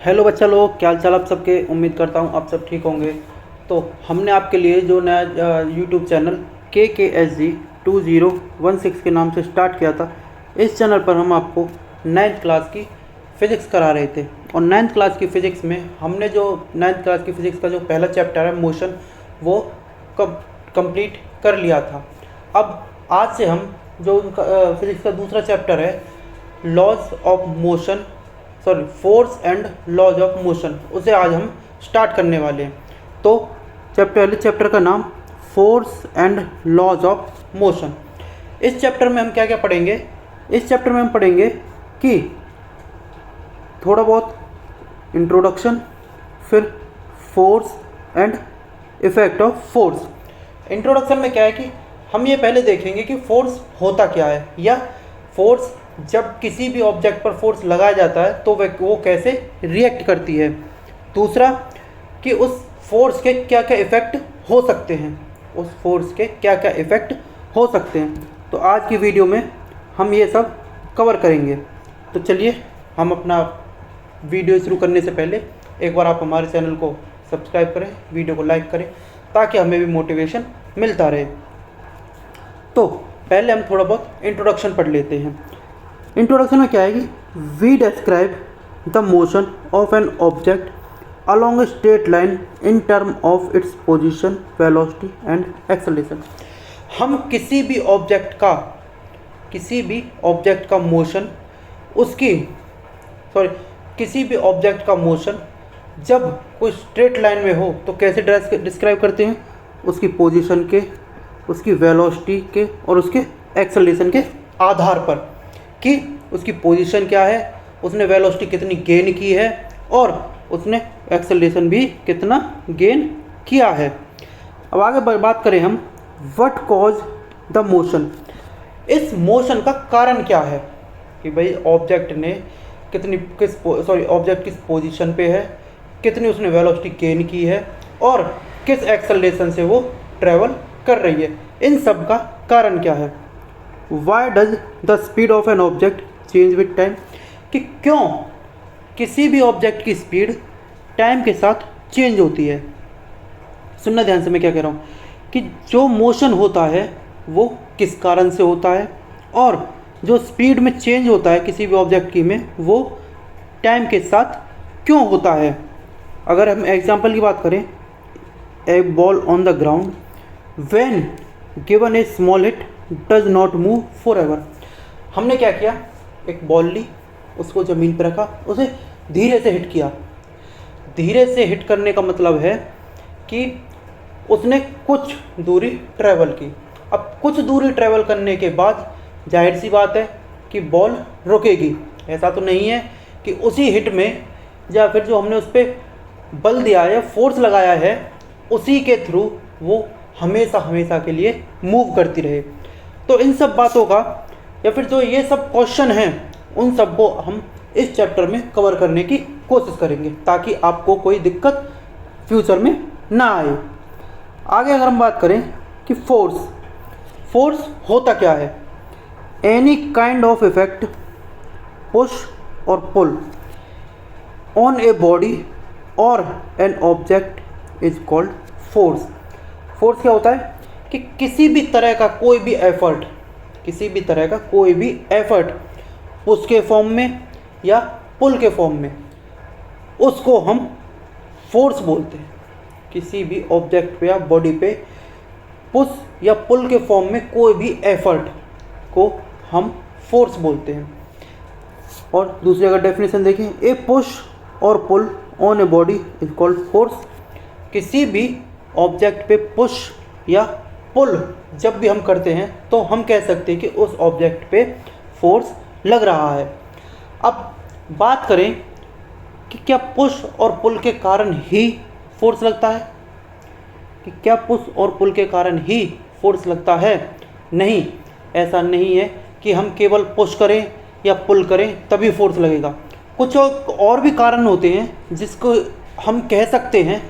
Hello बच्चा लोग, क्या हाल चाल आप सबके। उम्मीद करता हूँ आप सब ठीक होंगे। तो हमने आपके लिए जो नया यूट्यूब चैनल KKSG2016 के नाम से स्टार्ट किया था, इस चैनल पर हम आपको 9th क्लास की फ़िज़िक्स करा रहे थे। और 9th क्लास की फ़िज़िक्स में हमने जो 9th क्लास की फ़िज़िक्स का जो पहला चैप्टर है मोशन, वो कंप्लीट कर लिया था। अब आज से हम जो फ़िज़िक्स का दूसरा चैप्टर है laws of motion, force and laws of motion, उसे आज हम स्टार्ट करने वाले हैं। तो पहले चैप्टर का नाम force and laws of motion. इस चैप्टर में हम क्या क्या पढ़ेंगे? इस चैप्टर में हम पढ़ेंगे कि थोड़ा बहुत इंट्रोडक्शन, फिर force and effect of force. Introduction में क्या है कि हम ये पहले देखेंगे कि फोर्स होता क्या है, या फोर्स जब किसी भी ऑब्जेक्ट पर फोर्स लगाया जाता है तो वो कैसे रिएक्ट करती है। दूसरा कि उस फोर्स के क्या क्या इफ़ेक्ट हो सकते हैं, उस फोर्स के क्या क्या इफ़ेक्ट हो सकते हैं। तो आज की वीडियो में हम ये सब कवर करेंगे। तो चलिए हम अपना वीडियो शुरू करने से पहले एक बार आप हमारे चैनल को सब्सक्राइब करें, वीडियो को लाइक करें, ताकि हमें भी मोटिवेशन मिलता रहे। तो पहले हम थोड़ा बहुत इंट्रोडक्शन पढ़ लेते हैं। इंट्रोडक्शन में क्या है कि we describe the motion of an object along a straight line in term of its position, velocity and acceleration। हम किसी भी ऑब्जेक्ट का मोशन किसी भी ऑब्जेक्ट का मोशन जब कोई स्ट्रेट लाइन में हो तो कैसे डिस्क्राइब करते हैं? उसकी पोजीशन के, उसकी वेलोसिटी के और उसके एक्सेलरेशन के आधार पर, कि उसकी पोजीशन क्या है, उसने वेलोसिटी कितनी गेन की है और उसने एक्सेलरेशन भी कितना गेन किया है। अब आगे बात करें हम व्हाट कॉज द मोशन। इस मोशन का कारण क्या है कि भाई ऑब्जेक्ट ने ऑब्जेक्ट किस पोजीशन पे है, कितनी उसने वेलोसिटी गेन की है और किस एक्सेलरेशन से वो ट्रैवल कर रही है। इन सब का कारण क्या है? Why does the speed of an object change with time, कि क्यों किसी भी ऑब्जेक्ट की स्पीड टाइम के साथ चेंज होती है। सुनना ध्यान से, मैं क्या कह रहा हूँ कि जो मोशन होता है वो किस कारण से होता है, और जो स्पीड में चेंज होता है किसी भी ऑब्जेक्ट की में, वो टाइम के साथ क्यों होता है। अगर हम एग्जांपल की बात करें, a ball on the ground when given a small hit does not move forever. हमने क्या किया, एक बॉल ली, उसको ज़मीन पर रखा, उसे धीरे से हिट किया। धीरे से हिट करने का मतलब है कि उसने कुछ दूरी ट्रैवल की। अब कुछ दूरी ट्रैवल करने के बाद जाहिर सी बात है कि बॉल रुकेगी। ऐसा तो नहीं है कि उसी हिट में या फिर जो हमने उस पर बल दिया है, फोर्स लगाया है, उसी के थ्रू वो हमेशा हमेशा के लिए मूव करती रहे। तो इन सब बातों का, या फिर जो ये सब क्वेश्चन हैं, उन सब को हम इस चैप्टर में कवर करने की कोशिश करेंगे, ताकि आपको कोई दिक्कत फ्यूचर में ना आए। आगे अगर हम बात करें कि फोर्स होता क्या है? Any kind of effect push और पुल ऑन ए बॉडी और an object is called force. Force क्या होता है कि किसी भी तरह का कोई भी एफर्ट पुश के फॉर्म में या पुल के फॉर्म में, उसको हम फोर्स बोलते हैं। किसी भी ऑब्जेक्ट पे या बॉडी पे पुश या पुल के फॉर्म में कोई भी एफर्ट को हम फोर्स बोलते हैं। और दूसरी अगर डेफिनेशन देखें, ए पुश और pull on a body is called force. किसी भी ऑब्जेक्ट पे पुश या पुल जब भी हम करते हैं तो हम कह सकते हैं कि उस ऑब्जेक्ट पे फोर्स लग रहा है। अब बात करें कि क्या पुश और पुल के कारण ही फोर्स लगता है, कि क्या पुश और पुल के कारण ही फोर्स लगता है? नहीं, ऐसा नहीं है कि हम केवल पुश करें या पुल करें तभी फोर्स लगेगा। कुछ और भी कारण होते हैं जिसको हम कह सकते हैं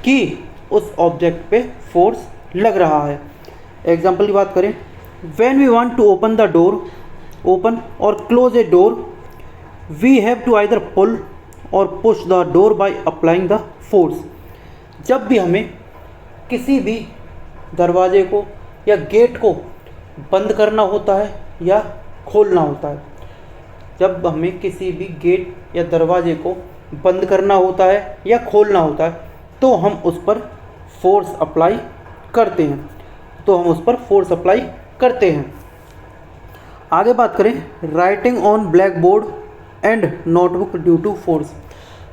कि उस ऑब्जेक्ट पे फोर्स लग रहा है। एग्जाम्पल की बात करें, when we want to open और close a door, we have to either pull और push the door by applying the force. जब भी हमें किसी भी दरवाजे को या गेट को बंद करना होता है या खोलना होता है, जब हमें किसी भी गेट या दरवाजे को बंद करना होता है या खोलना होता है तो हम उस पर फोर्स अप्लाई करते हैं। आगे बात करें writing on black board and notebook due to force.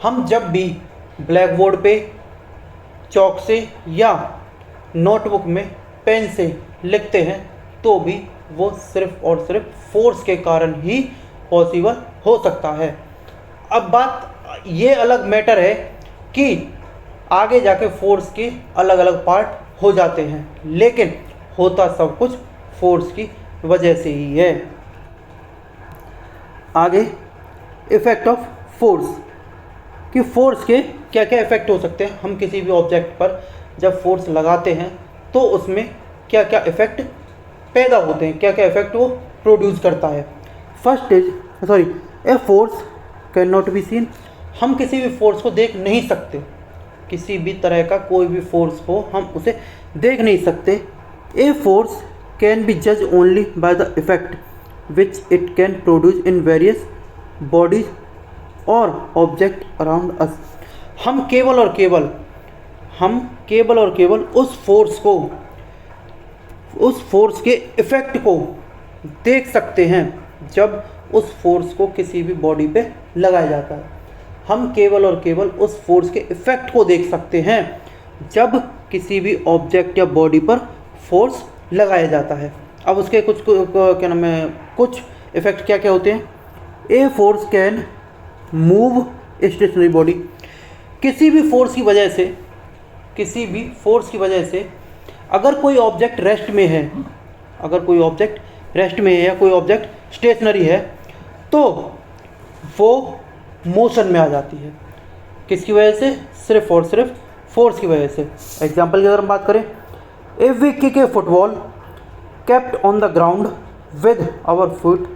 हम जब भी ब्लैक बोर्ड पे चौक से या नोटबुक में पेन से लिखते हैं तो भी वो सिर्फ और सिर्फ फोर्स के कारण ही पॉसिबल हो सकता है। अब बात ये अलग मैटर है कि आगे जाके फोर्स के अलग अलग पार्ट हो जाते हैं, लेकिन होता सब कुछ फोर्स की वजह से ही है। आगे इफ़ेक्ट ऑफ फोर्स कि फोर्स के क्या क्या इफ़ेक्ट हो सकते हैं। हम किसी भी ऑब्जेक्ट पर जब फोर्स लगाते हैं तो उसमें क्या क्या इफ़ेक्ट पैदा होते हैं, क्या क्या इफ़ेक्ट वो प्रोड्यूस करता है। First is a force can not be seen. हम किसी भी फोर्स को देख नहीं सकते, किसी भी तरह का कोई भी फोर्स हो हम उसे देख नहीं सकते। ए फोर्स कैन बी जज only by the effect which it can produce in various bodies और ऑब्जेक्ट अराउंड अस। हम केवल और केवल उस फोर्स के इफ़ेक्ट को देख सकते हैं जब उस फोर्स को किसी भी बॉडी पे लगाया जाता है। हम केवल और केवल उस फोर्स के इफ़ेक्ट को देख सकते हैं जब किसी भी ऑब्जेक्ट या बॉडी पर फोर्स लगाया जाता है। अब उसके कुछ इफ़ेक्ट क्या क्या होते हैं। A force can move stationary body. किसी भी फोर्स की वजह से अगर कोई ऑब्जेक्ट रेस्ट में है या कोई ऑब्जेक्ट स्टेशनरी है तो वो मोशन में आ जाती है। किसकी वजह से? सिर्फ और सिर्फ फोर्स की वजह से। एग्जाम्पल की अगर हम बात करें, if we kick a football kept on the ground with our foot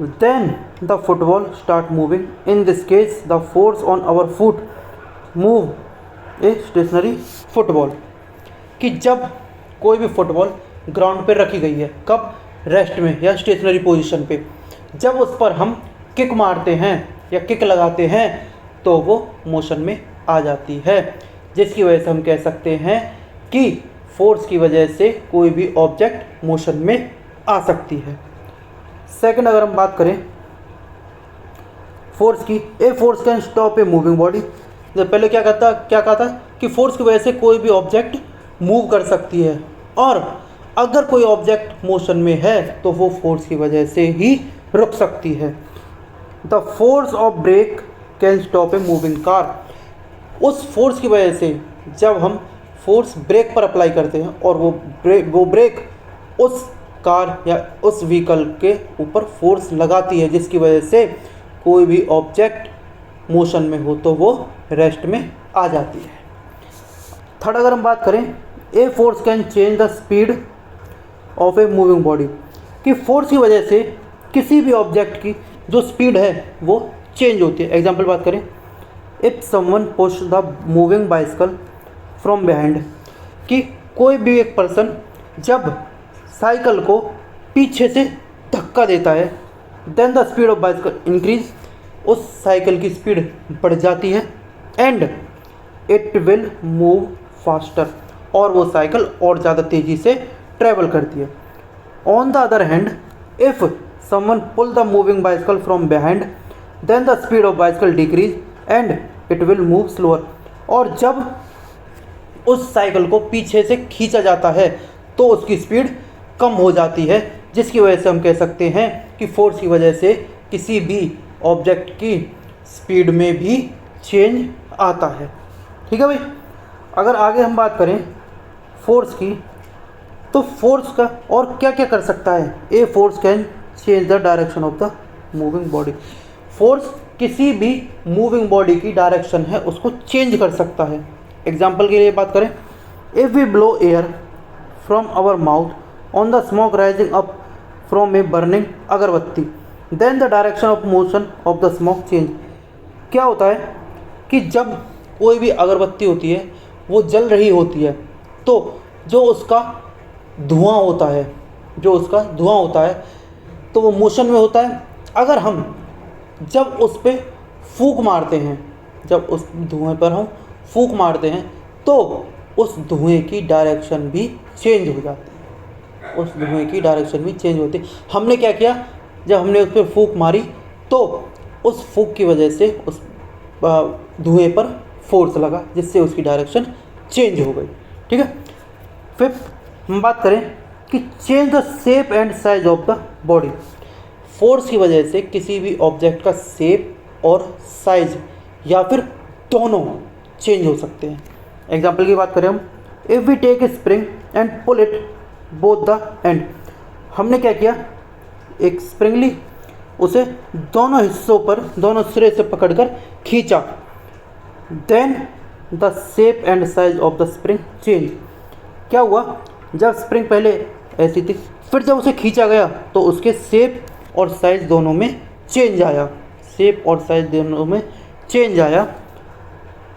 then the football start moving. In this case the force on our foot move a stationary football. कि जब कोई भी फुटबॉल ग्राउंड पे रखी गई है, कब? Rest में या स्टेशनरी पोजीशन पे। जब उस पर हम किक मारते हैं या किक लगाते हैं तो वो मोशन में आ जाती है, जिसकी वजह से हम कह सकते हैं कि फोर्स की वजह से कोई भी ऑब्जेक्ट मोशन में आ सकती है। सेकंड अगर हम बात करें फोर्स की, ए force can stop a moving body. जब पहले क्या कहा था कि फोर्स की वजह से कोई भी ऑब्जेक्ट मूव कर सकती है, और अगर कोई ऑब्जेक्ट मोशन में है तो वो फोर्स की वजह से ही रुक सकती है। The force of brake can stop a moving car. उस फोर्स की वजह से जब हम फोर्स ब्रेक पर अप्लाई करते हैं और वो ब्रेक उस कार या उस व्हीकल के ऊपर फोर्स लगाती है, जिसकी वजह से कोई भी ऑब्जेक्ट मोशन में हो तो वो रेस्ट में आ जाती है। थर्ड अगर हम बात करें, ए force can change the speed of a moving body. कि फोर्स की वजह से किसी भी ऑब्जेक्ट की जो स्पीड है वो चेंज होती है। एग्जाम्पल बात करें, if someone push the moving bicycle from behind. कि कोई भी एक पर्सन जब साइकिल को पीछे से धक्का देता है, then the speed of bicycle increase. उस साइकिल की स्पीड बढ़ जाती है and it will move faster, और वो साइकिल और ज़्यादा तेज़ी से ट्रैवल करती है। On the other hand, if someone pull the moving bicycle from behind then the speed of bicycle decrease and it will move slower. और जब उस साइकिल को पीछे से खींचा जाता है तो उसकी स्पीड कम हो जाती है, जिसकी वजह से हम कह सकते हैं कि फोर्स की वजह से किसी भी ऑब्जेक्ट की स्पीड में भी चेंज आता है। ठीक है भाई। अगर आगे हम बात करें फोर्स की, तो फोर्स का और क्या क्या कर सकता है। ए force can change the direction of the moving body. Force किसी भी मूविंग बॉडी की डायरेक्शन है उसको चेंज कर सकता है। एग्जाम्पल के लिए बात करें, if we blow air from our mouth on the smoke rising up from a burning agarbatti then the direction of motion of the smoke change. क्या होता है कि जब कोई भी अगरबत्ती होती है वो जल रही होती है तो जो उसका धुआं होता है तो वो मोशन में होता है। अगर हम जब उस पे फूंक मारते हैं, जब उस धुएं पर हम फूंक मारते हैं तो उस धुएं की डायरेक्शन भी चेंज हो जाती है। हमने क्या किया, जब हमने उस पर फूंक मारी तो उस फूंक की वजह से उस धुएं पर फोर्स लगा जिससे उसकी डायरेक्शन चेंज हो गई। ठीक है। फिर हम बात करें कि change the shape and size of the body. Force की वजह से किसी भी ऑब्जेक्ट का शेप और साइज या फिर दोनों चेंज हो सकते हैं। एग्जाम्पल की बात करें हम, if we take a spring and pull it both the end. हमने क्या किया, एक स्प्रिंग ली, उसे दोनों हिस्सों पर दोनों सिरे से पकड़कर खींचा, then the shape and size of the spring change. क्या हुआ, जब स्प्रिंग पहले ऐसी थी, फिर जब उसे खींचा गया तो उसके शेप और साइज दोनों में चेंज आया।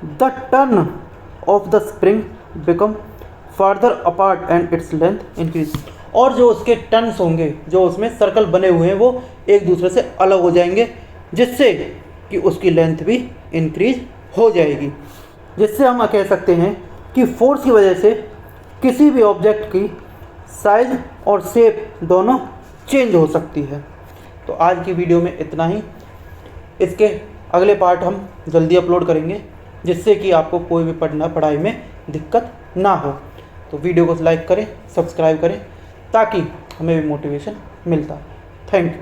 The turn off the spring become farther apart and its length increase. और जो उसके टर्न्स होंगे, जो उसमें सर्कल बने हुए हैं, वो एक दूसरे से अलग हो जाएंगे जिससे कि उसकी लेंथ भी इंक्रीज हो जाएगी। जिससे हम कह सकते हैं कि फोर्स की वजह से किसी भी ऑब्जेक्ट की साइज और शेप दोनों चेंज हो सकती है। तो आज की वीडियो में इतना ही। इसके अगले पार्ट हम जल्दी अपलोड करेंगे जिससे कि आपको कोई भी पढ़ाई में दिक्कत ना हो। तो वीडियो को लाइक करें, सब्सक्राइब करें ताकि हमें भी मोटिवेशन मिलता। Thank you.